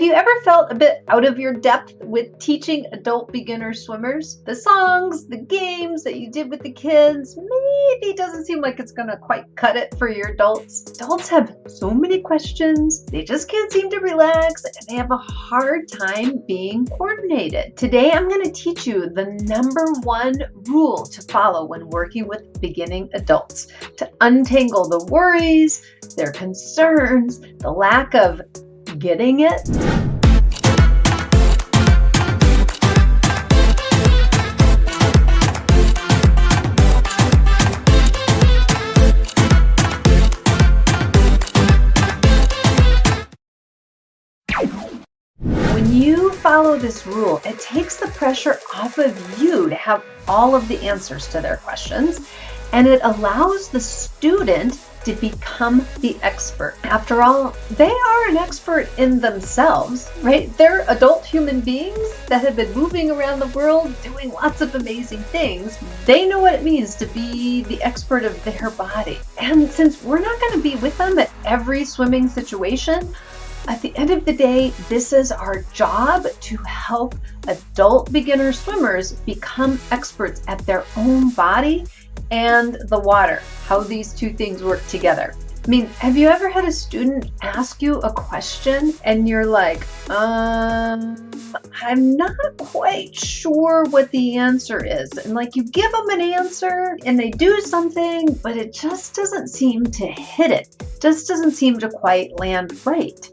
Have you ever felt a bit out of your depth with teaching adult beginner swimmers? The songs, the games that you did with the kids, maybe doesn't seem like it's gonna quite cut it for your adults. Adults have so many questions, they just can't seem to relax, and they have a hard time being coordinated. Today, I'm gonna teach you the #1 rule to follow when working with beginning adults to untangle the worries, their concerns, the lack of getting it. When you follow this rule, it takes the pressure off of you to have all of the answers to their questions, and it allows the student to become the expert. After all, they are an expert in themselves, right? They're adult human beings that have been moving around the world doing lots of amazing things. They know what it means to be the expert of their body. And since we're not going to be with them at every swimming situation, at the end of the day, this is our job to help adult beginner swimmers become experts at their own body and the water, how these two things work together. I mean, have you ever had a student ask you a question and you're like, I'm not quite sure what the answer is. And like you give them an answer and they do something, but it just doesn't seem to hit it. Just doesn't seem to quite land right.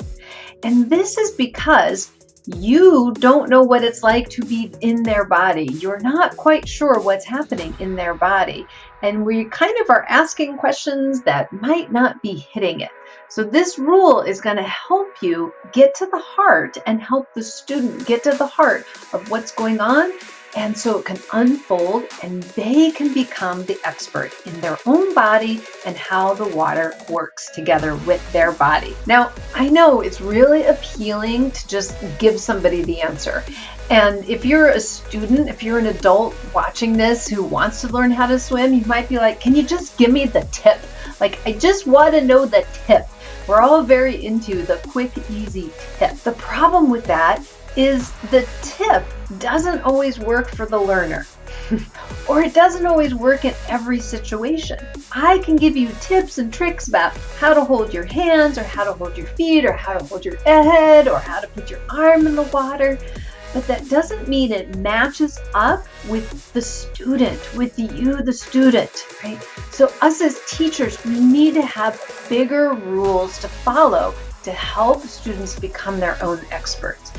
And this is because you don't know what it's like to be in their body. You're not quite sure what's happening in their body. And we kind of are asking questions that might not be hitting it. So this rule is going to help you get to the heart and help the student get to the heart of what's going on. And so it can unfold and they can become the expert in their own body and how the water works together with their body. Now, I know it's really appealing to just give somebody the answer. And if you're a student, if you're an adult watching this who wants to learn how to swim, you might be like, can you just give me the tip? Like, I just want to know the tip. We're all very into the quick, easy tip. The problem with that is the tip doesn't always work for the learner. Or it doesn't always work in every situation. I can give you tips and tricks about how to hold your hands or how to hold your feet or how to hold your head or how to put your arm in the water. But that doesn't mean it matches up with the student, with you, the student, right? So us as teachers, we need to have bigger rules to follow to help students become their own experts.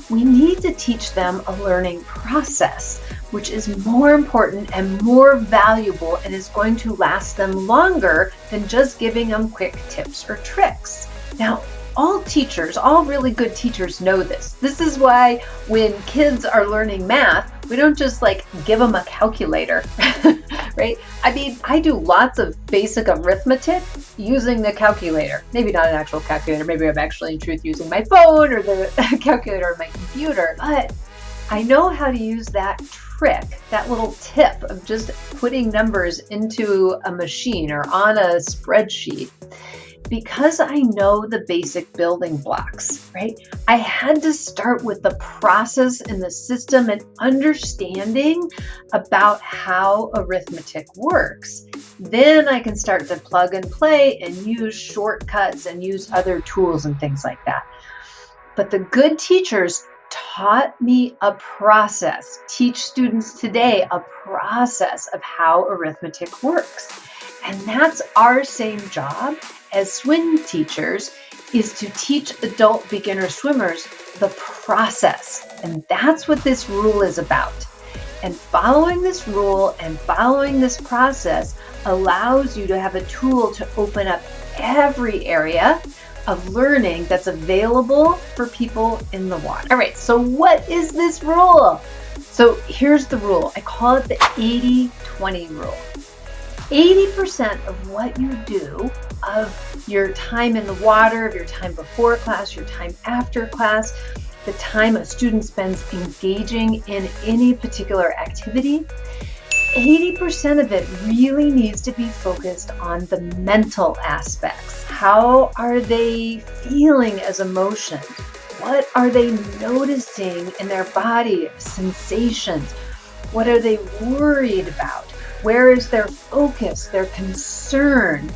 We need to teach them a learning process, which is more important and more valuable and is going to last them longer than just giving them quick tips or tricks. Now, all teachers, all really good teachers know this. This is why when kids are learning math, we don't just like give them a calculator, right? I mean, I do lots of basic arithmetic using the calculator. Maybe not an actual calculator. Maybe I'm actually in truth using my phone or the calculator on my computer. But I know how to use that trick, that little tip of just putting numbers into a machine or on a spreadsheet, because I know the basic building blocks, right? I had to start with the process and the system and understanding about how arithmetic works. Then I can start to plug and play and use shortcuts and use other tools and things like that. But the good teachers taught me a process, teach students today a process of how arithmetic works. And that's our same job as swim teachers, is to teach adult beginner swimmers the process. And that's what this rule is about. And following this rule and following this process allows you to have a tool to open up every area of learning that's available for people in the water. All right, so what is this rule? So here's the rule. I call it the 80-20 rule. 80% of what you do, of your time in the water, of your time before class, your time after class, the time a student spends engaging in any particular activity, 80% of it really needs to be focused on the mental aspects. How are they feeling as emotions? What are they noticing in their body, sensations? What are they worried about? Where is their focus, their concern?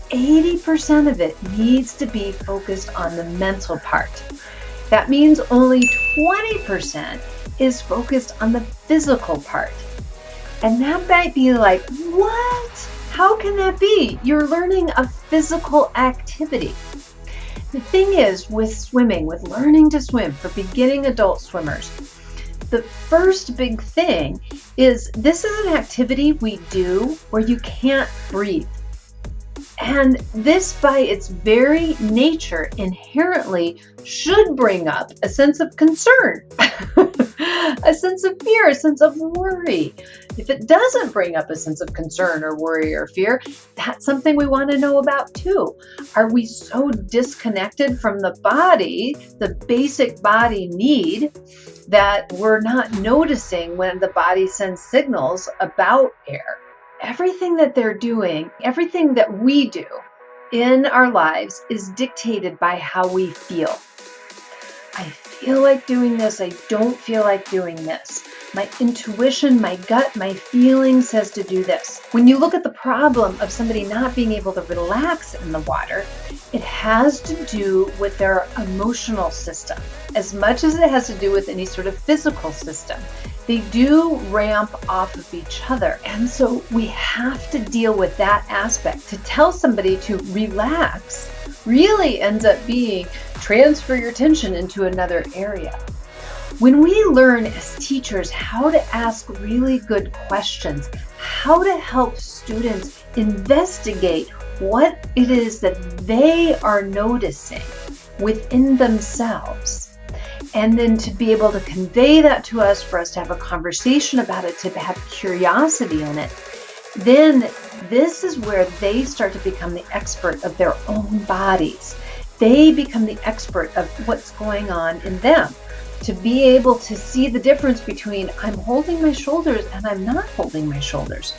80% of it needs to be focused on the mental part. That means only 20% is focused on the physical part. And that might be like, what? How can that be? You're learning a physical activity. The thing is, with swimming, with learning to swim for beginning adult swimmers, the first big thing is this is an activity we do where you can't breathe. And this, by its very nature, inherently should bring up a sense of concern, a sense of fear, a sense of worry. If it doesn't bring up a sense of concern or worry or fear, that's something we want to know about too. Are we so disconnected from the body, the basic body need, that we're not noticing when the body sends signals about air? Everything that they're doing, everything that we do in our lives is dictated by how we feel. I feel like doing this. I don't feel like doing this. My intuition, my gut, my feeling says to do this. When you look at the problem of somebody not being able to relax in the water, it has to do with their emotional system as much as it has to do with any sort of physical system. They do ramp off of each other. And so we have to deal with that aspect. To tell somebody to relax really ends up being transfer your attention into another area. When we learn as teachers how to ask really good questions, how to help students investigate what it is that they are noticing within themselves, and then to be able to convey that to us, for us to have a conversation about it, to have curiosity in it, then this is where they start to become the expert of their own bodies. They become the expert of what's going on in them. To be able to see the difference between I'm holding my shoulders and I'm not holding my shoulders.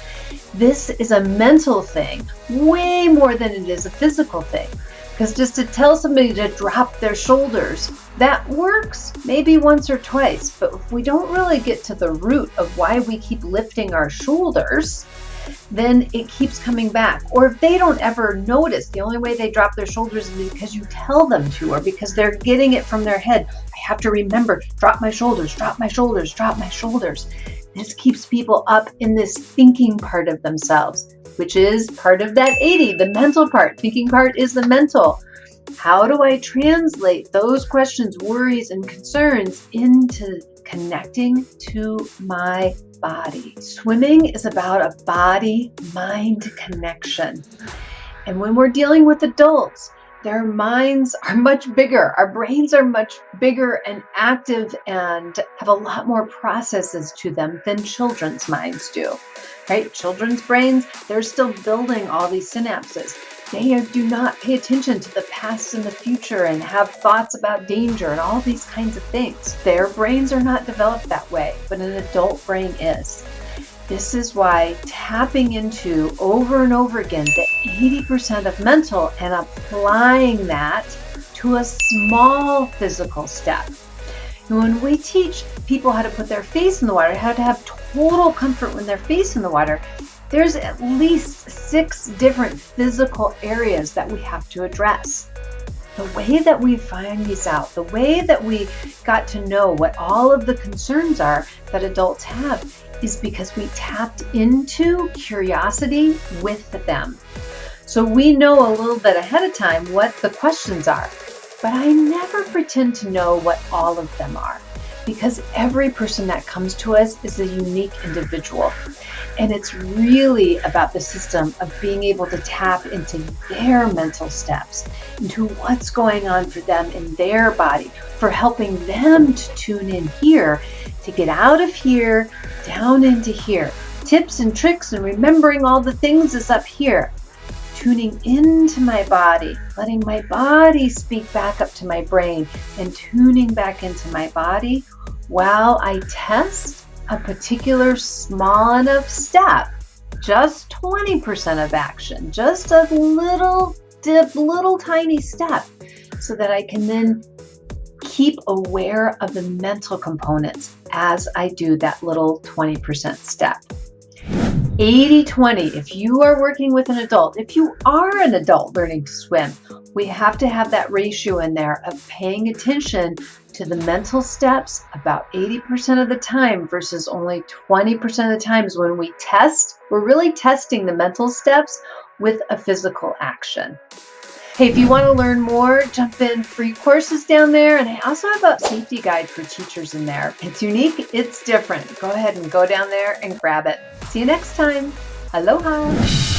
This is a mental thing way more than it is a physical thing. Because just to tell somebody to drop their shoulders, that works maybe once or twice. But if we don't really get to the root of why we keep lifting our shoulders, then it keeps coming back. Or if they don't ever notice, the only way they drop their shoulders is because you tell them to, or because they're getting it from their head. I have to remember, drop my shoulders, drop my shoulders, drop my shoulders. This keeps people up in this thinking part of themselves, which is part of that 80, the mental part. Thinking part is the mental. How do I translate those questions, worries, and concerns into connecting to my body? Swimming is about a body-mind connection. And when we're dealing with adults, their minds are much bigger. Our brains are much bigger and active and have a lot more processes to them than children's minds do, right? Children's brains, they're still building all these synapses. They do not pay attention to the past and the future and have thoughts about danger and all these kinds of things. Their brains are not developed that way, but an adult brain is. This is why tapping into over and over again the 80% of mental and applying that to a small physical step. And when we teach people how to put their face in the water, how to have total comfort when their face in the water, there's at least 6 different physical areas that we have to address. The way that we find these out, the way that we got to know what all of the concerns are that adults have, is because we tapped into curiosity with them. So we know a little bit ahead of time what the questions are, but I never pretend to know what all of them are, because every person that comes to us is a unique individual. And it's really about the system of being able to tap into their mental steps, into what's going on for them in their body, for helping them to tune in here, to get out of here, down into here. Tips and tricks and remembering all the things is up here. Tuning into my body, letting my body speak back up to my brain, and tuning back into my body while I test a particular small enough step, just 20% of action, just a little tiny step, so that I can then keep aware of the mental components as I do that little 20% step. 80-20, if you are working with an adult, if you are an adult learning to swim, we have to have that ratio in there of paying attention to the mental steps about 80% of the time versus only 20% of the times when we test. We're really testing the mental steps with a physical action. Hey, if you want to learn more, jump in, free courses down there. And I also have a safety guide for teachers in there. It's unique, it's different. Go ahead and go down there and grab it. See you next time. Aloha.